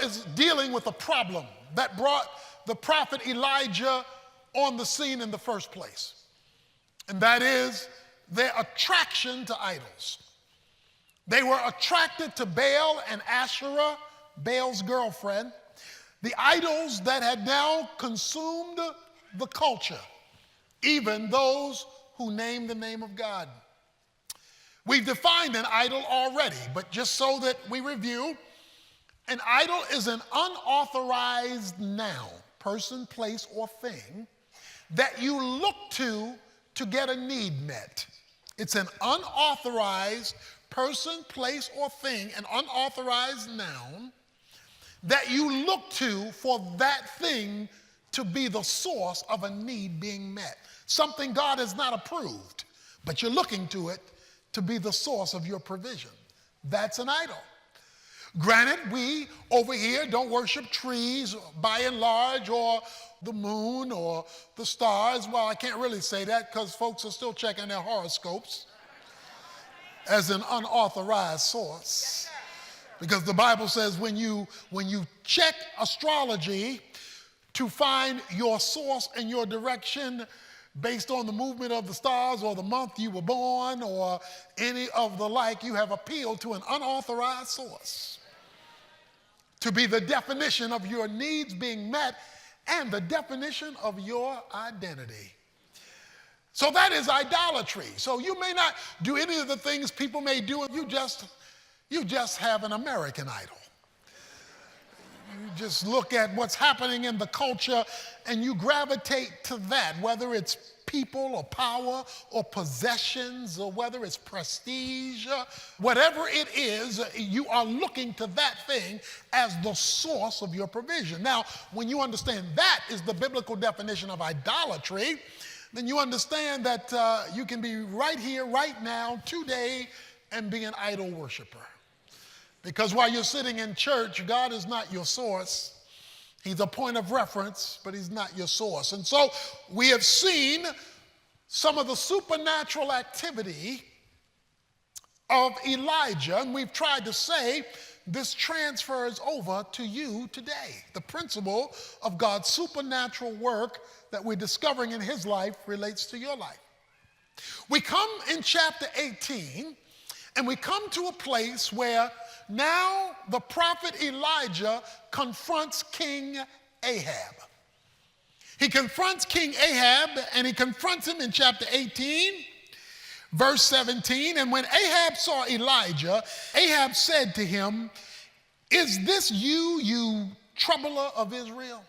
is dealing with a problem that brought the prophet Elijah on the scene in the first place. And that is their attraction to idols. They were attracted to Baal and Asherah, Baal's girlfriend, the idols that had now consumed the culture, even those who named the name of God. We've defined an idol already, but just so that we review, an idol is an unauthorized noun, person, place, or thing that you look to get a need met. It's an unauthorized person, place, or thing, an unauthorized noun that you look to for that thing to be the source of a need being met. Something God has not approved, but you're looking to it to be the source of your provision. That's an idol. Granted, we over here don't worship trees by and large, or the moon, or the stars. Well, I can't really say that because folks are still checking their horoscopes as an unauthorized source. Because the Bible says when you check astrology to find your source and your direction based on the movement of the stars or the month you were born or any of the like, you have appealed to an unauthorized source to be the definition of your needs being met and the definition of your identity. So that is idolatry. So you may not do any of the things people may do, and you just have an American idol. You just look at what's happening in the culture and you gravitate to that, whether it's people or power or possessions or whether it's prestige, whatever it is, you are looking to that thing as the source of your provision. Now, when you understand that is the biblical definition of idolatry, then you understand that you can be right here, right now, today, and be an idol worshiper. Because while you're sitting in church, God is not your source. He's a point of reference, but he's not your source. And so we have seen some of the supernatural activity of Elijah, and we've tried to say this transfers over to you today. The principle of God's supernatural work that we're discovering in his life relates to your life. We come in chapter 18, and we come to a place where now the prophet Elijah confronts King Ahab. He confronts King Ahab, and he confronts him in chapter 18, verse 17. And when Ahab saw Elijah, Ahab said to him, "Is this you, you troubler of Israel?"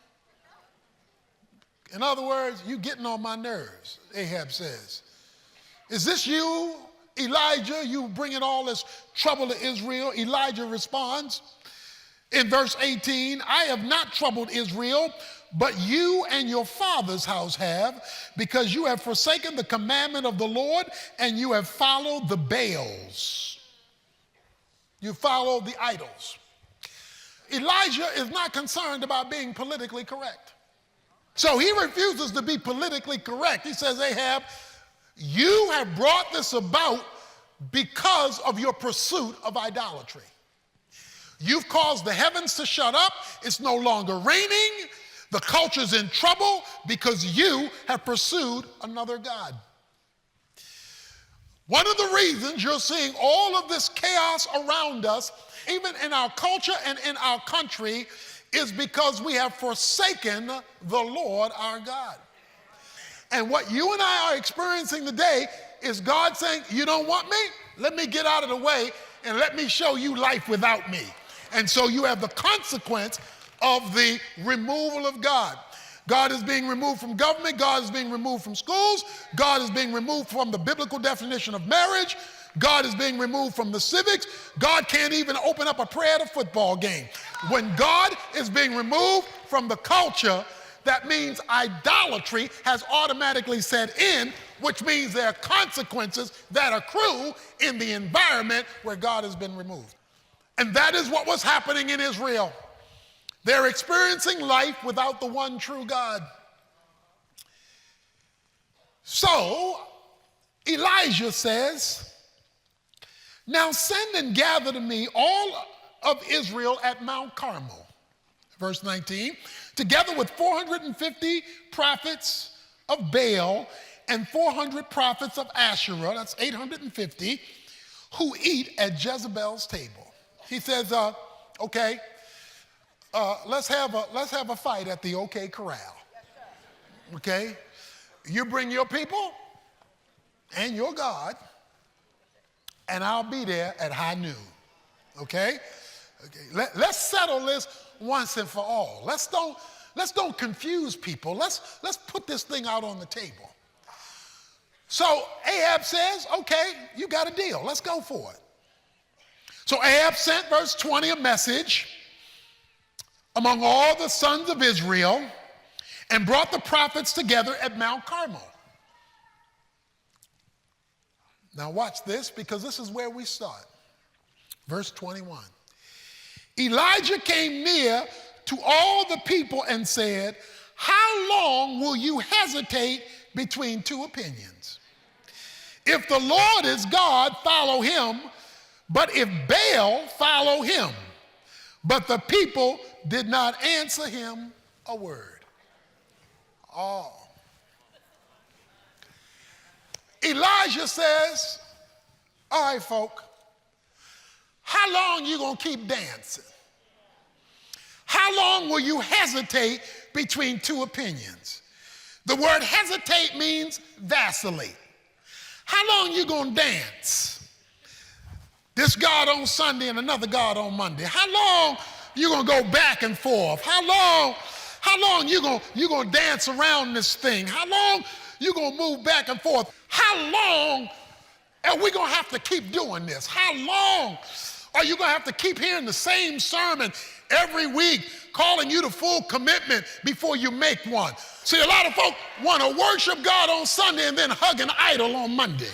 In other words, you getting on my nerves, Ahab says. "Is this you, Elijah, you bringing all this trouble to Israel?" Elijah responds in verse 18, "I have not troubled Israel, but you and your father's house have, because you have forsaken the commandment of the Lord and you have followed the Baals." You follow the idols. Elijah is not concerned about being politically correct. So he refuses to be politically correct. He says, "Ahab, you have brought this about because of your pursuit of idolatry. You've caused the heavens to shut up. It's no longer raining. The culture's in trouble because you have pursued another god." One of the reasons you're seeing all of this chaos around us, even in our culture and in our country, is because we have forsaken the Lord our God. And what you and I are experiencing today is God saying, "You don't want me? Let me get out of the way and let me show you life without me." And so you have the consequence of the removal of God. God is being removed from government. God is being removed from schools. God is being removed from the biblical definition of marriage. God is being removed from the civics. God can't even open up a prayer at a football game. When God is being removed from the culture, that means idolatry has automatically set in, which means there are consequences that accrue in the environment where God has been removed. And that is what was happening in Israel. They're experiencing life without the one true God. So Elijah says, "Now send and gather to me all of Israel at Mount Carmel." Verse 19, together with 450 prophets of Baal and 400 prophets of Asherah, that's 850, who eat at Jezebel's table. He says, okay, let's have a fight at the OK Corral. Okay? You bring your people and your God, and I'll be there at high noon. Okay? Okay. Let's settle this once and for all. Let's don't confuse people. Let's put this thing out on the table. So Ahab says, okay, you got a deal. Let's go for it. So Ahab sent, verse 20, a message among all the sons of Israel and brought the prophets together at Mount Carmel. Now watch this, because this is where we start. Verse 21. Elijah came near to all the people and said, how long will you hesitate between two opinions? If the Lord is God, follow him, but if Baal, follow him. But the people did not answer him a word. Oh. Elijah says, all right, folk, how long you gonna keep dancing? How long will you hesitate between two opinions? The word hesitate means vacillate. How long you gonna dance? This God on Sunday and another God on Monday. How long you gonna go back and forth? How long you gonna dance around this thing? How long you gonna move back and forth? How long are we gonna have to keep doing this? How long are you gonna have to keep hearing the same sermon every week, calling you to full commitment before you make one? See, a lot of folk want to worship God on Sunday and then hug an idol on Monday.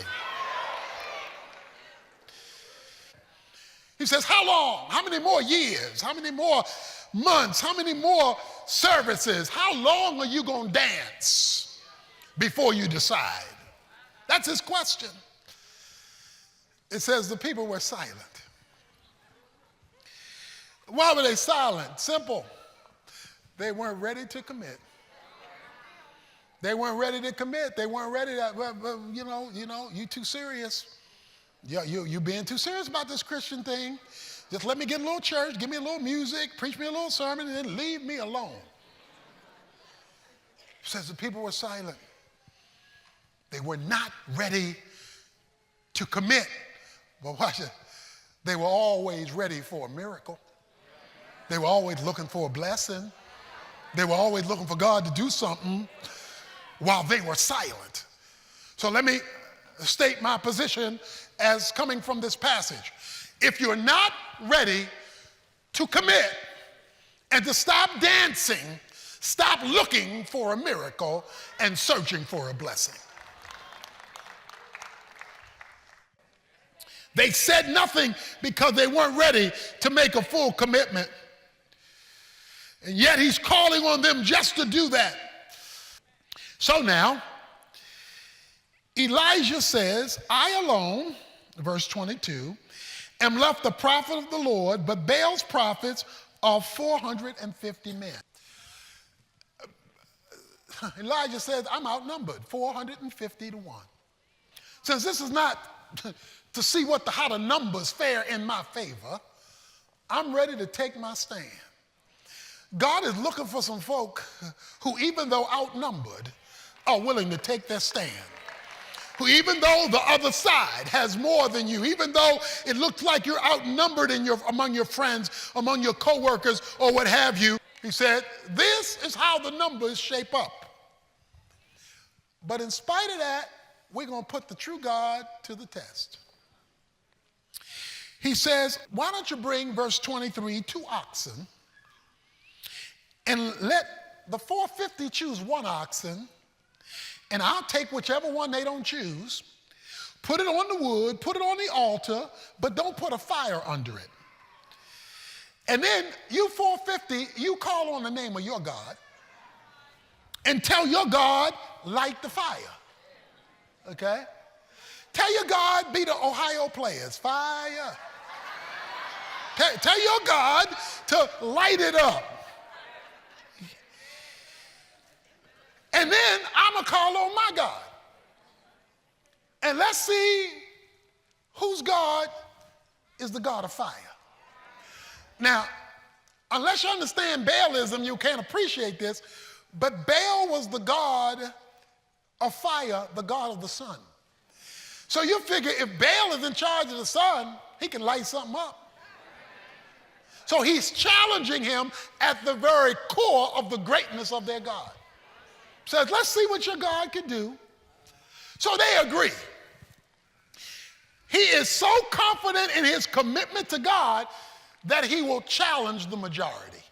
He says, how long? How many more years? How many more months? How many more services? How long are you going to dance before you decide? That's his question. It says the people were silent. Why were they silent? Simple. They weren't ready to commit. They weren't ready to commit. They weren't ready to, you too serious. You being too serious about this Christian thing. Just let me get a little church, give me a little music, preach me a little sermon, and then leave me alone. It says the people were silent. They were not ready to commit. But watch it. They were always ready for a miracle. They were always looking for a blessing. They were always looking for God to do something while they were silent. So let me state my position as coming from this passage. If you're not ready to commit and to stop dancing, stop looking for a miracle and searching for a blessing. They said nothing because they weren't ready to make a full commitment. And yet he's calling on them just to do that. So now, Elijah says, I alone, verse 22, am left the prophet of the Lord, but Baal's prophets are 450 men. Elijah says, I'm outnumbered, 450 to 1. Since this is not to see how the numbers fare in my favor, I'm ready to take my stand. God is looking for some folk who, even though outnumbered, are willing to take their stand. Who, even though the other side has more than you, even though it looks like you're outnumbered among your friends, among your coworkers, or what have you, he said, this is how the numbers shape up. But in spite of that, we're going to put the true God to the test. He says, why don't you bring, verse 23, 2 oxen, and let the 450 choose 1 oxen, and I'll take whichever one they don't choose, put it on the wood, put it on the altar, but don't put a fire under it. And then you 450, you call on the name of your God and tell your God, light the fire. Okay? Tell your God, be the Ohio Players, fire. Tell your God to light it up. And then I'm going to call on my God. And let's see whose God is the God of fire. Now, unless you understand Baalism, you can't appreciate this, but Baal was the god of fire, the god of the sun. So you figure if Baal is in charge of the sun, he can light something up. So he's challenging him at the very core of the greatness of their God. Says, let's see what your God can do. So they agree. He is so confident in his commitment to God that he will challenge the majority.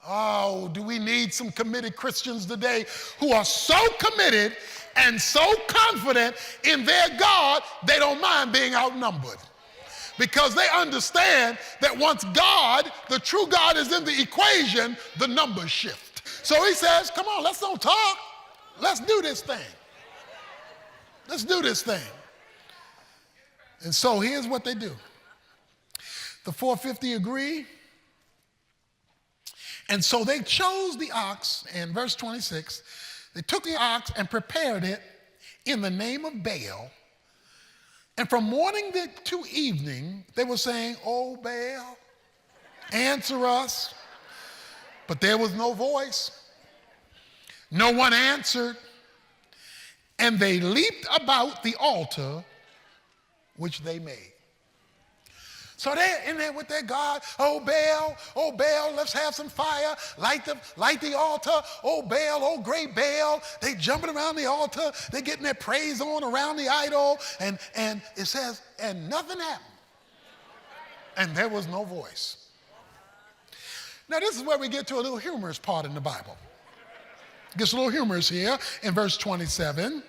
Oh, do we need some committed Christians today who are so committed and so confident in their God, they don't mind being outnumbered. Because they understand that once God, the true God, is in the equation, the numbers shift. So he says, come on, let's don't talk. Let's do this thing. Let's do this thing. And so here's what they do. The 450 agree. And so they chose the ox, in verse 26, they took the ox and prepared it in the name of Baal. And from morning to evening, they were saying, "Oh, Baal, answer us." But there was no voice. No one answered. And they leaped about the altar which they made. So they're in there with their God. Oh Baal, let's have some fire. Light the altar. Oh Baal, oh great Baal. They jumping around the altar. They getting their praise on around the idol. And it says, and nothing happened. And there was no voice. Now this is where we get to a little humorous part in the Bible. It gets a little humorous here in verse 27.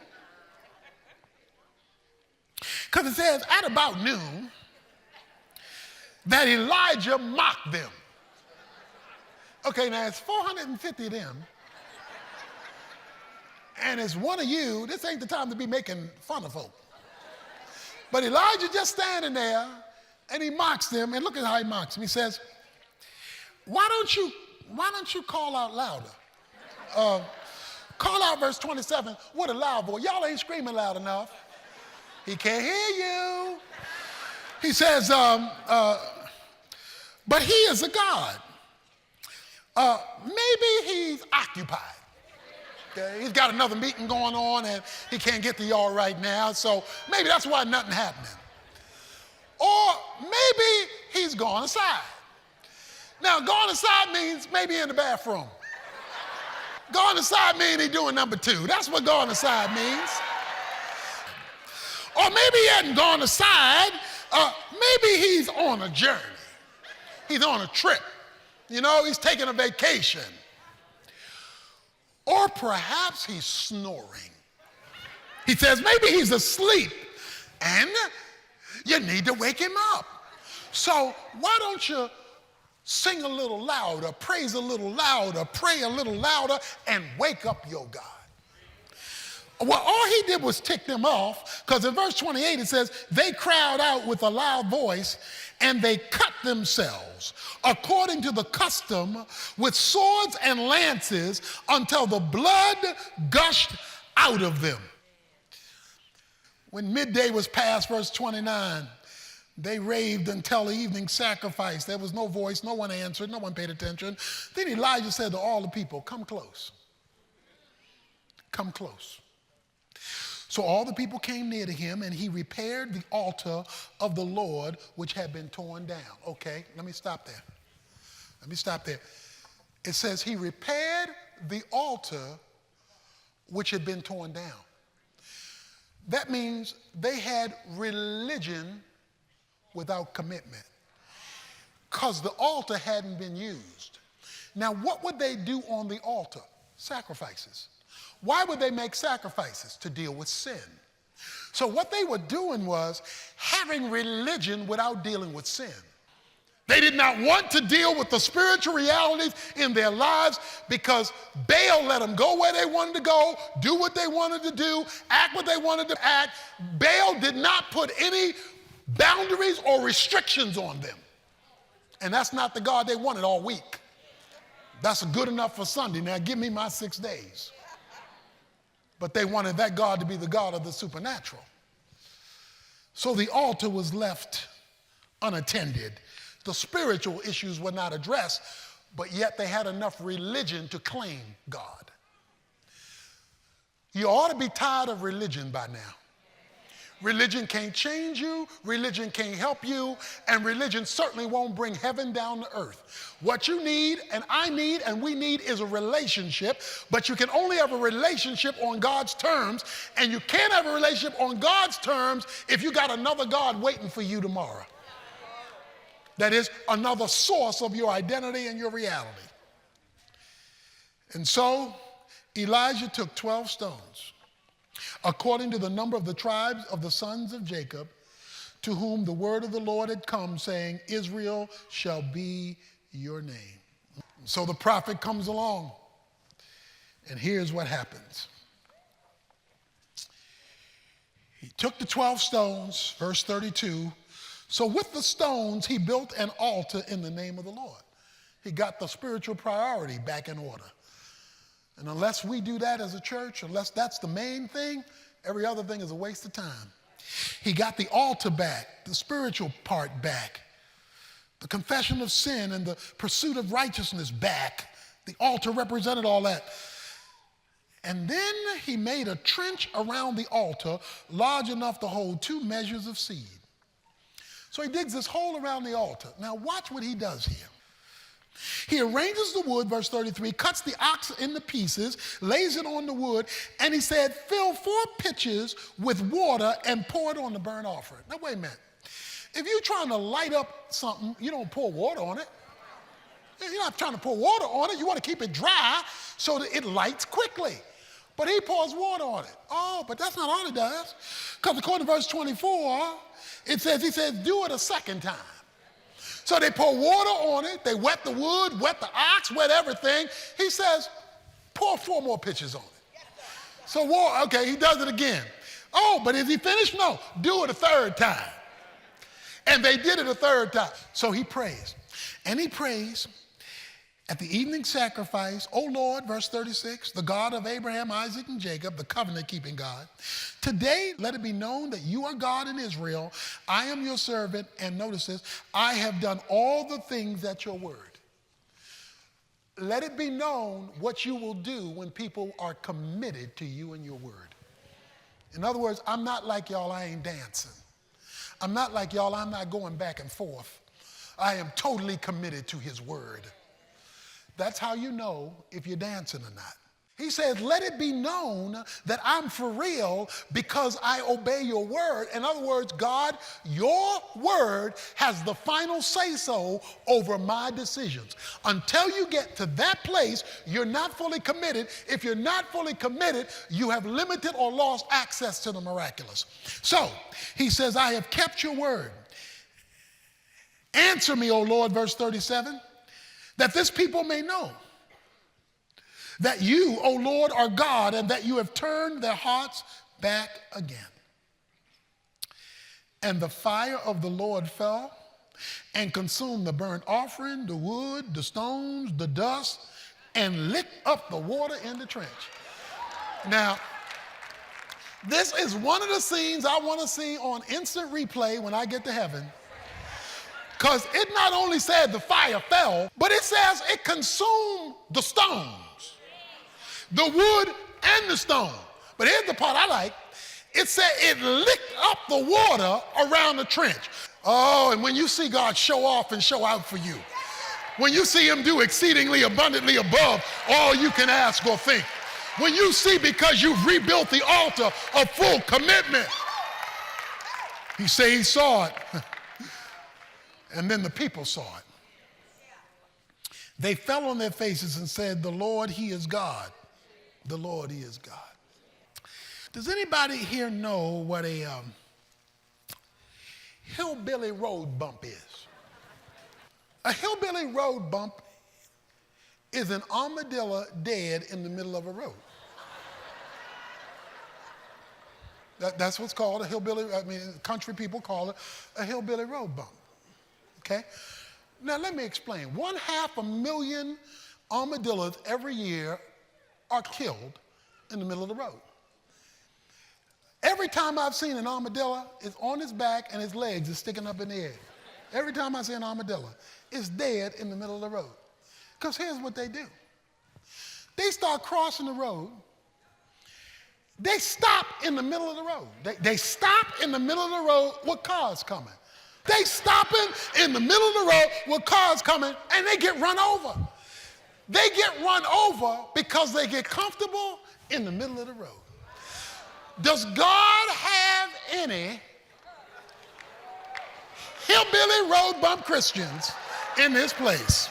Because it says, at about noon, that Elijah mocked them. Okay, now it's 450 of them. And it's one of you. This ain't the time to be making fun of folk. But Elijah just standing there, and he mocks them. And look at how he mocks them. He says, why don't you call out louder? Call out verse 27 with a loud voice. Y'all ain't screaming loud enough. He can't hear you. He says, but he is a God. Maybe he's occupied. Okay? He's got another meeting going on and he can't get to y'all right now, so maybe that's why nothing happening. Or maybe he's gone aside. Now, gone aside means maybe in the bathroom. Gone aside means he's doing number 2. That's what gone aside means. Or maybe he hadn't gone aside. Maybe he's on a journey. He's on a trip. You know, he's taking a vacation. Or perhaps he's snoring. He says maybe he's asleep and you need to wake him up. So why don't you sing a little louder, praise a little louder, pray a little louder, and wake up your God. Well, all he did was tick them off, because in verse 28 it says, they cried out with a loud voice, and they cut themselves according to the custom with swords and lances until the blood gushed out of them. When midday was past, verse 29, they raved until the evening sacrifice. There was no voice, no one answered, no one paid attention. Then Elijah said to all the people, come close. Come close. So all the people came near to him, and he repaired the altar of the Lord, which had been torn down. Okay, let me stop there. Let me stop there. It says he repaired the altar which had been torn down. That means they had religion without commitment, because the altar hadn't been used. Now, what would they do on the altar? Sacrifices. Why would they make sacrifices? To deal with sin. So what they were doing was having religion without dealing with sin. They did not want to deal with the spiritual realities in their lives, because Baal let them go where they wanted to go, do what they wanted to do, act what they wanted to act. Baal did not put any boundaries or restrictions on them. And that's not the God they wanted all week. That's good enough for Sunday. Now give me my 6 days. But they wanted that God to be the God of the supernatural. So the altar was left unattended. The spiritual issues were not addressed, but yet they had enough religion to claim God. You ought to be tired of religion by now. Religion can't change you, religion can't help you, and religion certainly won't bring heaven down to earth. What you need, and I need, and we need is a relationship, but you can only have a relationship on God's terms, and you can't have a relationship on God's terms if you got another God waiting for you tomorrow. That is another source of your identity and your reality. And so Elijah took 12 stones, according to the number of the tribes of the sons of Jacob, to whom the word of the Lord had come, saying, Israel shall be your name. So the prophet comes along, and here's what happens. He took the 12 stones, verse 32. So with the stones, he built an altar in the name of the Lord. He got the spiritual priority back in order. And unless we do that as a church, unless that's the main thing, every other thing is a waste of time. He got the altar back, the spiritual part back, the confession of sin and the pursuit of righteousness back. The altar represented all that. And then he made a trench around the altar large enough to hold 2 measures of seed. So he digs this hole around the altar. Now watch what he does here. He arranges the wood, verse 33, cuts the ox into pieces, lays it on the wood, and he said, fill 4 pitchers with water and pour it on the burnt offering. Now wait a minute. If you're trying to light up something, you don't pour water on it. You're not trying to pour water on it. You want to keep it dry so that it lights quickly. But he pours water on it. Oh, but that's not all he does. Because according to verse 24, he says, do it a second time. So they pour water on it, they wet the wood, wet the ox, wet everything. He says, pour 4 more pitchers on it. So, okay, he does it again. Oh, but is he finished? No, do it a 3rd time. And they did it a 3rd time. So he prays. And he prays at the evening sacrifice, O Lord, verse 36, the God of Abraham, Isaac, and Jacob, the covenant-keeping God, today let it be known that you are God in Israel. I am your servant, and notice this, I have done all the things at your word. Let it be known what you will do when people are committed to you and your word. In other words, I'm not like y'all, I ain't dancing. I'm not like y'all, I'm not going back and forth. I am totally committed to his word. That's how you know if you're dancing or not. He says, let it be known that I'm for real because I obey your word. In other words, God, your word has the final say-so over my decisions. Until you get to that place, you're not fully committed. If you're not fully committed, you have limited or lost access to the miraculous. So he says, I have kept your word. Answer me, O Lord, verse 37. That this people may know that you, O Lord, are God, and that you have turned their hearts back again. And the fire of the Lord fell and consumed the burnt offering, the wood, the stones, the dust, and licked up the water in the trench. Now, this is one of the scenes I want to see on instant replay when I get to heaven. Because it not only said the fire fell, but it says it consumed the stones, the wood and the stone. But here's the part I like. It said it licked up the water around the trench. Oh, and when you see God show off and show out for you, when you see him do exceedingly abundantly above all you can ask or think, when you see because you've rebuilt the altar of full commitment, he said he saw it. And then the people saw it. They fell on their faces and said, the Lord, he is God. The Lord, he is God. Does anybody here know what a hillbilly road bump is? A hillbilly road bump is an armadillo dead in the middle of a road. That's what's called a hillbilly, country people call it a hillbilly road bump. Okay? Now let me explain. 500,000 armadillos every year are killed in the middle of the road. Every time I've seen an armadillo, it's on his back and his legs is sticking up in the air. Every time I see an armadillo, it's dead in the middle of the road. Because here's what they do. They start crossing the road. They stop in the middle of the road. They stop in the middle of the road with cars coming. They stopping in the middle of the road with cars coming, and they get run over. They get run over because they get comfortable in the middle of the road. Does God have any hillbilly road bump Christians in this place?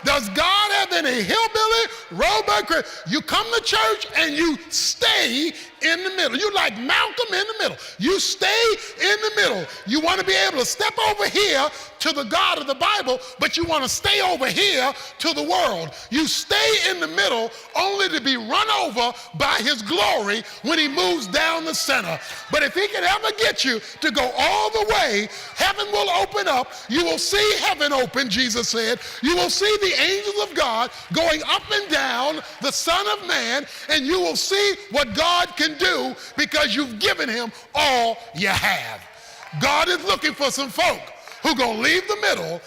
Does God have any hillbilly road bump Christians? You come to church and you stay in the middle. You like Malcolm in the middle. You stay in the middle. You want to be able to step over here to the God of the Bible, but you want to stay over here to the world. You stay in the middle only to be run over by his glory when he moves down the center. But if he can ever get you to go all the way, heaven will open up. You will see heaven open, Jesus said. You will see the angels of God going up and down the Son of Man, and you will see what God can do because you've given him all you have. God is looking for some folk who are going to leave the middle